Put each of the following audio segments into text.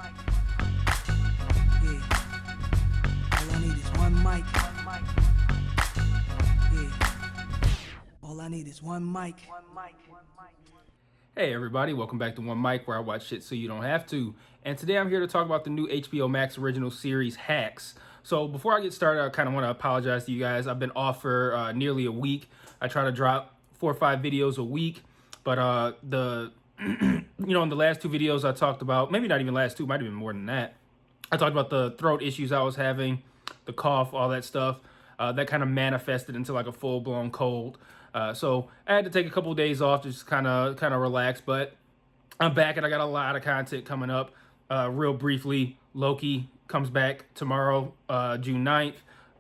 Yeah. All I need is one mic. Yeah. All I need is one mic. Hey everybody, welcome back to One Mic, where I watch shit so you don't have to. And today I'm here to talk about the new HBO Max original series, Hacks. So before I get started, I kind of want to apologize to you guys. I've been off for nearly a week. I try to drop 4 or 5 videos a week, but in the last 2 videos I talked about, maybe not even last 2, might have been more than that. I talked about the throat issues I was having, the cough, all that stuff. That kind of manifested into like a full-blown cold. So I had to take a couple of days off to just kind of relax. But I'm back and I got a lot of content coming up. Real briefly, Loki comes back tomorrow, June 9th.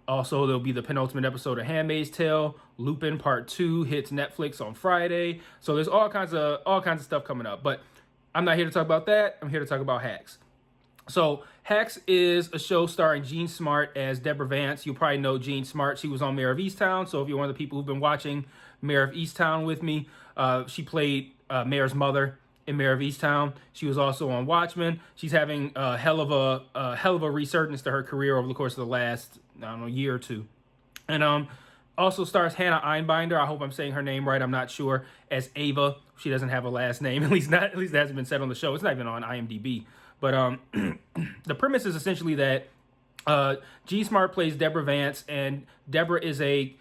Also, there'll be the penultimate episode of Handmaid's Tale. Lupin Part 2 hits Netflix on Friday. So there's all kinds of stuff coming up. But I'm not here to talk about that. I'm here to talk about Hacks. So Hacks is a show starring Jean Smart as Deborah Vance. You'll probably know Jean Smart. She was on Mayor of Easttown. So if you're one of the people who've been watching Mayor of Easttown with me, she played Mayor's mother in Mayor of Easttown. She was also on Watchmen. She's having a hell of a resurgence to her career over the course of the last, year or two. And also stars Hannah Einbinder. I hope I'm saying her name right. I'm not sure. As Ava. She doesn't have a last name. At least that hasn't been said on the show. It's not even on IMDb. But the premise is essentially that Jean Smart plays Deborah Vance, and Deborah is a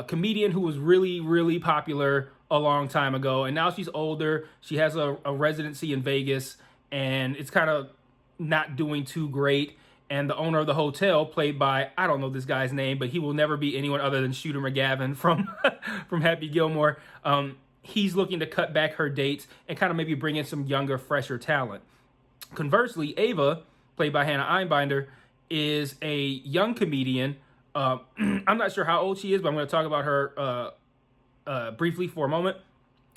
comedian who was really, really popular a long time ago. And now she's older. She has a residency in Vegas, and it's kind of not doing too great. And the owner of the hotel, played by, I don't know this guy's name, but he will never be anyone other than Shooter McGavin from from Happy Gilmore. He's looking to cut back her dates and kind of maybe bring in some younger, fresher talent. Conversely, Ava, played by Hannah Einbinder, is a young comedian. I'm not sure how old she is, but I'm going to talk about her briefly for a moment.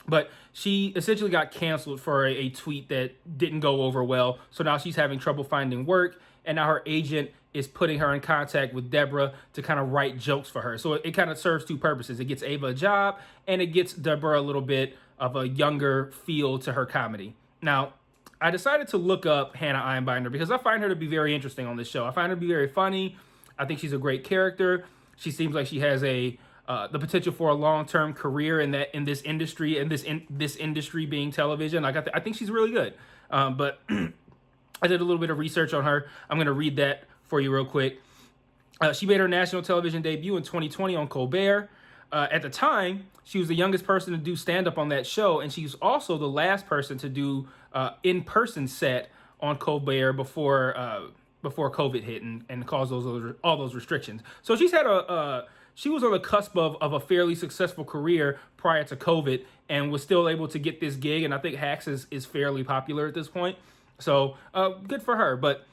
But she essentially got canceled for a tweet that didn't go over well. So now she's having trouble finding work. And now her agent is putting her in contact with Deborah to kind of write jokes for her. So it kind of serves 2 purposes. It gets Ava a job, and it gets Deborah a little bit of a younger feel to her comedy. Now, I decided to look up Hannah Einbinder because I find her to be very interesting on this show. I find her to be very funny. I think she's a great character. She seems like she has the potential for a long-term career in this industry, and this industry being television. Like I think she's really good. But I did a little bit of research on her. I'm going to read that for you real quick. She made her national television debut in 2020 on Colbert. At the time, she was the youngest person to do stand-up on that show, and she's also the last person to do in-person set on Colbert before COVID hit and caused all those restrictions. So she's had she was on the cusp of a fairly successful career prior to COVID, and was still able to get this gig. And I think Hacks is fairly popular at this point. So good for her. But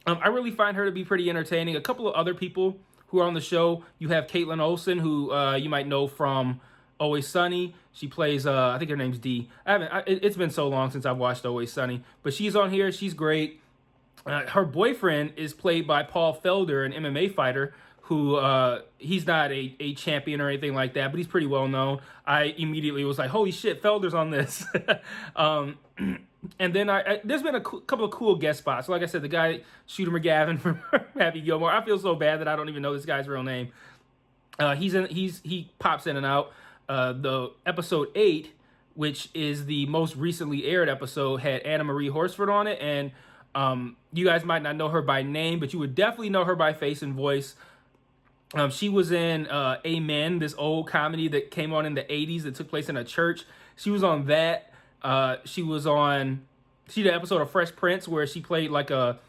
I really find her to be pretty entertaining. A couple of other people who are on the show. You have Caitlin Olsen, who you might know from Always Sunny. She plays, I think her name's Dee. It's been so long since I've watched Always Sunny. But she's on here. She's great. Her boyfriend is played by Paul Felder, an MMA fighter, who he's not a champion or anything like that, but he's pretty well known. I immediately was like, holy shit, Felder's on this. And then there's been a couple of cool guest spots. So like I said, the guy, Shooter McGavin from Happy Gilmore. I feel so bad that I don't even know this guy's real name. He pops in and out. The episode 8, which is the most recently aired episode, had Anna Marie Horsford on it. And you guys might not know her by name, but you would definitely know her by face and voice. She was in Amen, this old comedy that came on in the 80s that took place in a church. She was on that. She did an episode of Fresh Prince where she played like a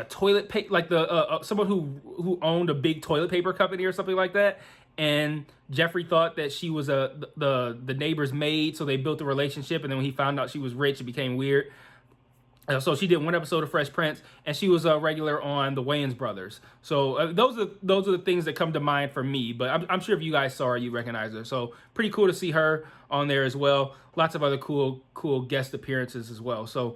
toilet paper, like someone who owned a big toilet paper company or something like that. And Jeffrey thought that she was the neighbor's maid, so they built a relationship. And then when he found out she was rich, it became weird. So she did 1 episode of Fresh Prince, and she was a regular on the Wayans Brothers. So those are the things that come to mind for me. But I'm sure if you guys saw her, you recognize her. So pretty cool to see her on there as well. Lots of other cool guest appearances as well. So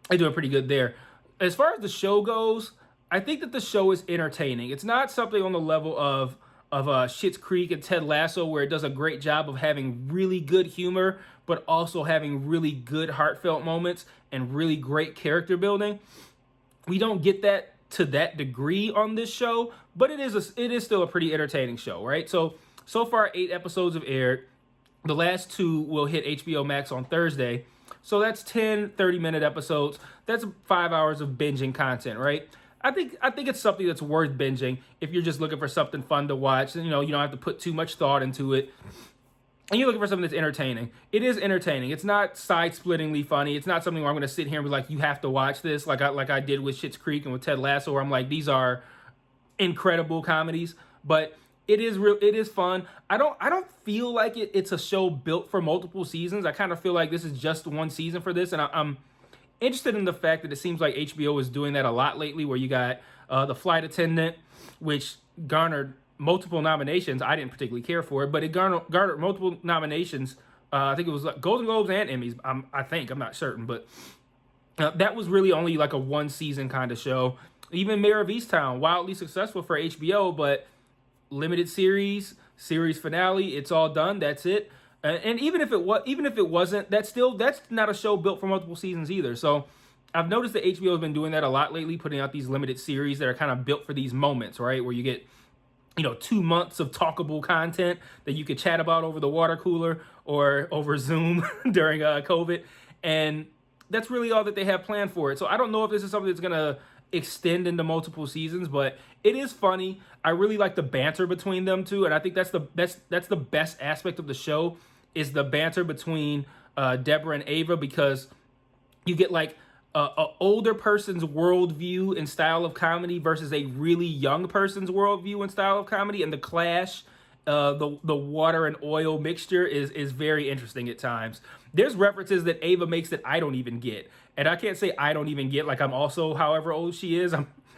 they do pretty good there. As far as the show goes, I think that the show is entertaining. It's not something on the level of Schitt's Creek and Ted Lasso, where it does a great job of having really good humor, but also having really good heartfelt moments and really great character building. We don't get that to that degree on this show, but it is still a pretty entertaining show, right? So far 8 episodes have aired. The last 2 will hit HBO Max on Thursday. So that's 10 30-minute episodes. That's 5 hours of binging content, right? I think it's something that's worth binging if you're just looking for something fun to watch. You know, you don't have to put too much thought into it. And you're looking for something that's entertaining. It is entertaining. It's not side-splittingly funny. It's not something where I'm going to sit here and be like, you have to watch this, like I did with Schitt's Creek and with Ted Lasso, where I'm like, these are incredible comedies. But it is real. It is fun. I don't feel like it's a show built for multiple seasons. I kind of feel like this is just one season for this, and I'm interested in the fact that it seems like HBO is doing that a lot lately, where you got The Flight Attendant, which garnered multiple nominations. I didn't particularly care for it, but it garnered multiple nominations. I think it was like Golden Globes and Emmys. I'm not certain, but that was really only like a 1 season kind of show. Even Mayor of Easttown, wildly successful for HBO, but limited series finale. It's all done. That's it. And even if it wasn't, that's not a show built for multiple seasons either. So I've noticed that HBO has been doing that a lot lately, putting out these limited series that are kind of built for these moments, right? Where you get 2 months of talkable content that you could chat about over the water cooler or over Zoom during COVID. And that's really all that they have planned for it. So I don't know if this is something that's going to extend into multiple seasons, but it is funny. I really like the banter between them two. And I think that's the best aspect of the show is the banter between Deborah and Ava, because you get like a older person's worldview and style of comedy versus a really young person's worldview and style of comedy, and the clash, the water and oil mixture is very interesting at times. There's references that Ava makes that I don't even get, and I can't say I don't even get like I'm also however old she is.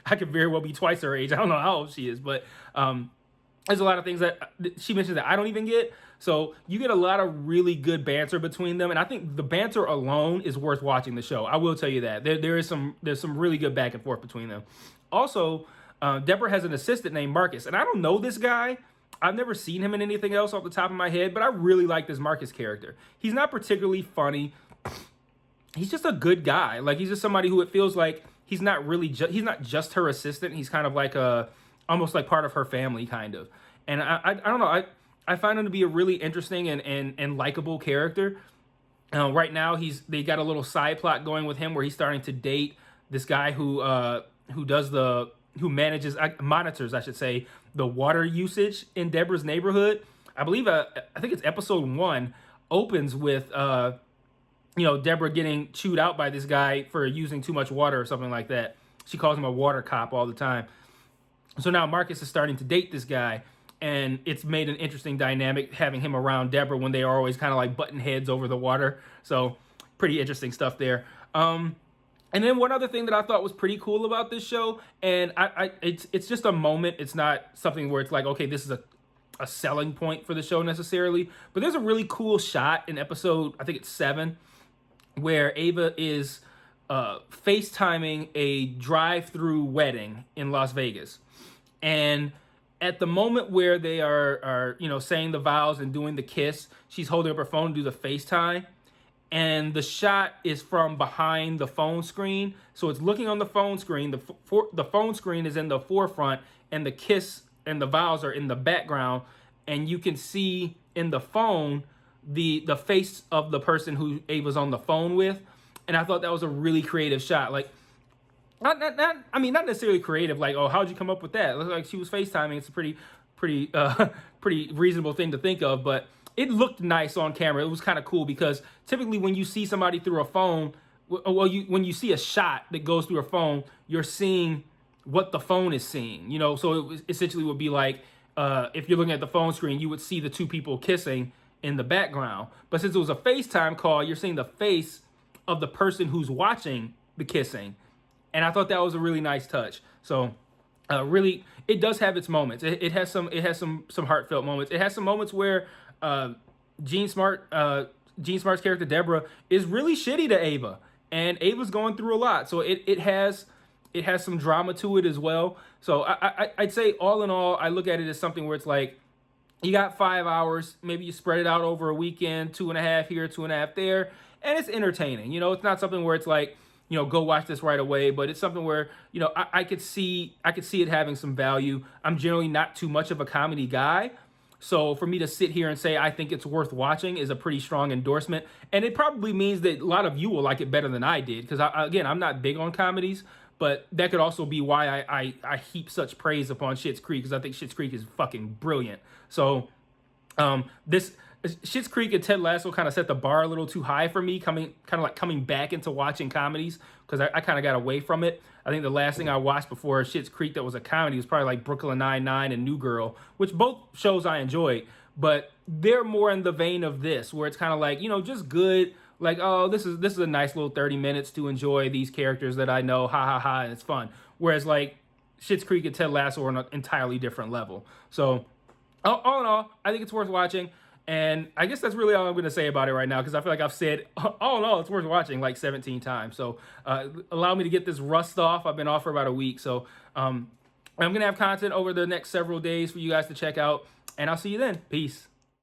I could very well be twice her age. I don't know how old she is, but there's a lot of things that she mentions that I don't even get. So you get a lot of really good banter between them, and I think the banter alone is worth watching the show. I will tell you that there's some really good back and forth between them. Also, Deborah has an assistant named Marcus, and I don't know this guy. I've never seen him in anything else off the top of my head, but I really like this Marcus character. He's not particularly funny. He's just a good guy. Like, he's just somebody who it feels like he's not really he's not just her assistant. He's kind of like almost like part of her family, kind of. And I don't know. I find him to be a really interesting and likable character. Right now, they got a little side plot going with him where he's starting to date this guy who monitors, I should say, the water usage in Deborah's neighborhood. I believe I think it's episode 1 opens with Deborah getting chewed out by this guy for using too much water or something like that. She calls him a water cop all the time. So now Marcus is starting to date this guy, and it's made an interesting dynamic having him around Deborah when they are always kind of like butting heads over the water. So pretty interesting stuff there. And then one other thing that I thought was pretty cool about this show, and it's just a moment. It's not something where it's like, okay, this is a selling point for the show necessarily. But there's a really cool shot in episode, I think it's 7, where Ava is FaceTiming a drive-through wedding in Las Vegas. And at the moment where they are saying the vows and doing the kiss, she's holding up her phone to do the FaceTime. And the shot is from behind the phone screen. So it's looking on the phone screen. The phone screen is in the forefront, and the kiss and the vows are in the background. And you can see in the phone the face of the person who Ava's on the phone with. And I thought that was a really creative shot. Like, not necessarily creative, like, oh, how'd you come up with that? It looked like she was FaceTiming. It's a pretty reasonable thing to think of, but it looked nice on camera. It was kind of cool because typically when you see somebody through a phone, when you see a shot that goes through a phone, you're seeing what the phone is seeing, so it essentially would be like, if you're looking at the phone screen, you would see the two people kissing in the background. But since it was a FaceTime call, you're seeing the face of the person who's watching the kissing. And I thought that was a really nice touch. So really, it does have its moments. It has some heartfelt moments. It has some moments where Jean Smart's character Deborah is really shitty to Ava, and Ava's going through a lot. So it has some drama to it as well. So I'd say all in all, I look at it as something where it's like, You got 5 hours. Maybe you spread it out over a weekend, 2.5 here, 2.5 there, and it's entertaining. It's not something where it's like, go watch this right away, but it's something where, I could see it having some value. I'm generally not too much of a comedy guy. So for me to sit here and say I think it's worth watching is a pretty strong endorsement. And it probably means that a lot of you will like it better than I did. Because, again, I'm not big on comedies. But that could also be why I heap such praise upon Schitt's Creek. Because I think Schitt's Creek is fucking brilliant. So this Schitt's Creek and Ted Lasso kind of set the bar a little too high for me, coming back into watching comedies, because I kind of got away from it. I think the last thing I watched before Schitt's Creek that was a comedy was probably like Brooklyn Nine-Nine and New Girl, which both shows I enjoyed, but they're more in the vein of this, where it's kind of like, just good, like, oh, this is a nice little 30 minutes to enjoy these characters that I know, ha ha ha, and it's fun. Whereas like Schitt's Creek and Ted Lasso are on an entirely different level. So all in all, I think it's worth watching. And I guess that's really all I'm going to say about it right now, because I feel like I've said, all in all, it's worth watching like 17 times. So allow me to get this rust off. I've been off for about a week. So I'm going to have content over the next several days for you guys to check out. And I'll see you then. Peace.